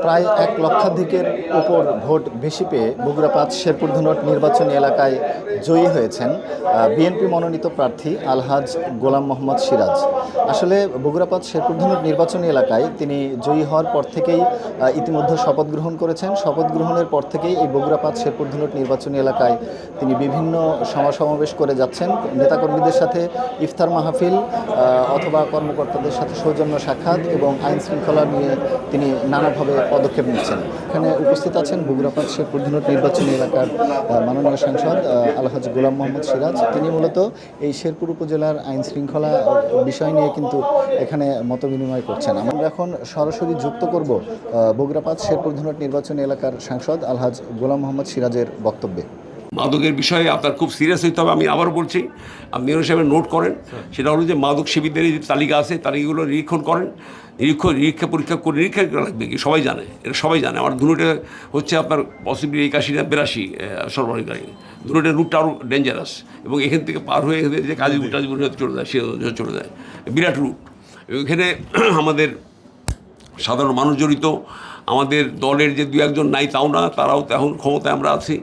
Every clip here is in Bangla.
প্রায় 1 লক্ষাধিকের উপর ভোট বেশি পেয়ে বগুড়া ৫ শেরপুর ধুনট নির্বাচনী এলাকায় জয়ী হয়েছেন বিএনপি মনোনীত প্রার্থী আলহাজ গোলাম মোহাম্মদ সিরাজ। আসলে বগুড়া ৫ শেরপুর ধুনট নির্বাচনী এলাকায় তিনি জয়ী হওয়ার পর থেকেই ইতিমধ্যে শপথ গ্রহণ করেছেন। শপথ গ্রহণের পর থেকেই এই বগুড়া ৫ শেরপুর ধুনট নির্বাচনী এলাকায় তিনি বিভিন্ন সমাবেশ করে যাচ্ছেন। নেতাকর্মীদের সাথে ইফতার মাহফিল অথবা কর্মকর্তাদের সাথে সৌজন্য সাক্ষাৎ এবং আইন শৃঙ্খলা নিয়ে তিনি নানাভাবে পদক্ষেপ নিচ্ছেন। এখানে উপস্থিত আছেন বগুড়া ৫ শেরপুর ধুনট নির্বাচনী এলাকার মাননীয় সাংসদ আলহাজ গোলাম মোহাম্মদ সিরাজ। তিনি মূলত এই শেরপুর উপজেলার আইন শৃঙ্খলা বিষয় নিয়ে কিন্তু এখানে মতবিনিময় করছেন। আমরা এখন সরাসরি যুক্ত করব বগুড়া ৫ শেরপুর ধুনট নির্বাচনী এলাকার সাংসদ আলহাজ গোলাম মোহাম্মদ সিরাজের বক্তব্যে। মাদকের বিষয়ে আপনার খুব সিরিয়াস হইতে হবে। আমি আবারও বলছি, আপনি হিসাবে নোট করেন, সেটা হলো যে মাদক সেবীদের যে তালিকা আছে তালিকাগুলো নিরীক্ষণ করেন। নিরীক্ষা পরীক্ষা করে নিরীক্ষা লাগবে কি সবাই জানে, এটা সবাই জানে। আমার ধুনুটে হচ্ছে আপনার পসিবলি 81 না 82 সরবরাহকারী। ধুনুটের রুটটা আরও ডেঞ্জারাস এবং এখান থেকে পার হয়ে যে কাজীপুর চলে যায়, সে চলে যায়, বিরাট রুট। এখানে আমাদের সাধারণ মানুষ জড়িত, আমাদের দলের যে 2-1 নাই তাও না, তারাও এখন ক্ষমতায় আমরা আছি।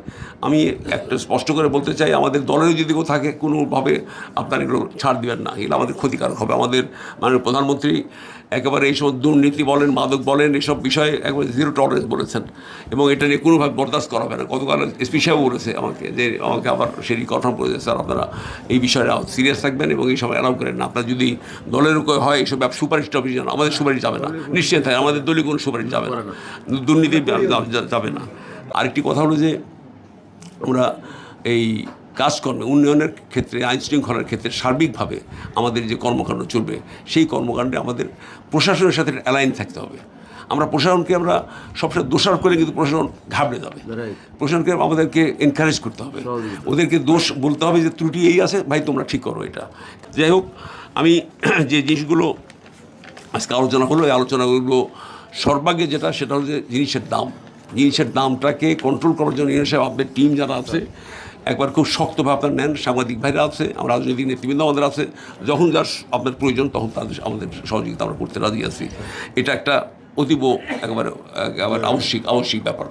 আমি একটা স্পষ্ট করে বলতে চাই, আমাদের দলেরও যদি কেউ থাকে কোনোভাবে আপনার এগুলো ছাড় দেবেন না, এগুলো আমাদের ক্ষতিকারক হবে। আমাদের মাননীয় প্রধানমন্ত্রী একেবারে এইসব দুর্নীতি বলেন, মাদক বলেন, এসব বিষয়ে একবারে 0 টলারেন্স বলেছেন এবং এটা নিয়ে কোনোভাবে বরদাস্ত করা হবে না। গতকাল এসপি সাহেব বলেছে আমাকে আবার সেই কনফার্ম করেছে, স্যার আপনারা এই বিষয়ে সিরিয়াস থাকবেন এবং এই সময় অ্যালাউ করেন না। আপনার যদি দলের হয় এইসব সুপারিশ টপিশ জানা, আমাদের সুপারিশ যাবে না, নিশ্চিত থাকে আমাদের দলীয় কোনো সুপারিশ যাবে না, দুর্নীতি যাবে না। আরেকটি কথা হলো যে আমরা এই কাজকর্মে উন্নয়নের ক্ষেত্রে, আইন শৃঙ্খলার ক্ষেত্রে সার্বিকভাবে আমাদের যে কর্মকাণ্ড চলবে, সেই কর্মকাণ্ডে আমাদের প্রশাসনের সাথে অ্যালাইন থাকতে হবে। আমরা প্রশাসনকে আমরা সবসময় দোষারোপ করে কিন্তু প্রশাসন ঘাবড়ে যাবে। প্রশাসনকে আমাদেরকে এনকারেজ করতে হবে, ওদেরকে দোষ বলতে হবে যে ত্রুটি এই আছে, ভাই তোমরা ঠিক করো এটা। যাই হোক, আমি যে জিনিসগুলো আজকে আলোচনা হলো, এই আলোচনাগুলো সর্বাগ্যে যেটা, সেটা হলো যে জিনিসের দামটাকে কন্ট্রোল করার জন্য আপনাদের টিম যারা আছে একবার খুব শক্তভাবে আপনার নেন। সাংবাদিক ভাইরা আছে, আমরা রাজনৈতিক নেতৃবৃন্দ আমাদের আছে, যখন যার আপনার প্রয়োজন তখন তাদের আমাদের সহযোগিতা আমরা করতে রাজি আছি। এটা একটা অতীব একেবারে আবশ্যিক ব্যাপার।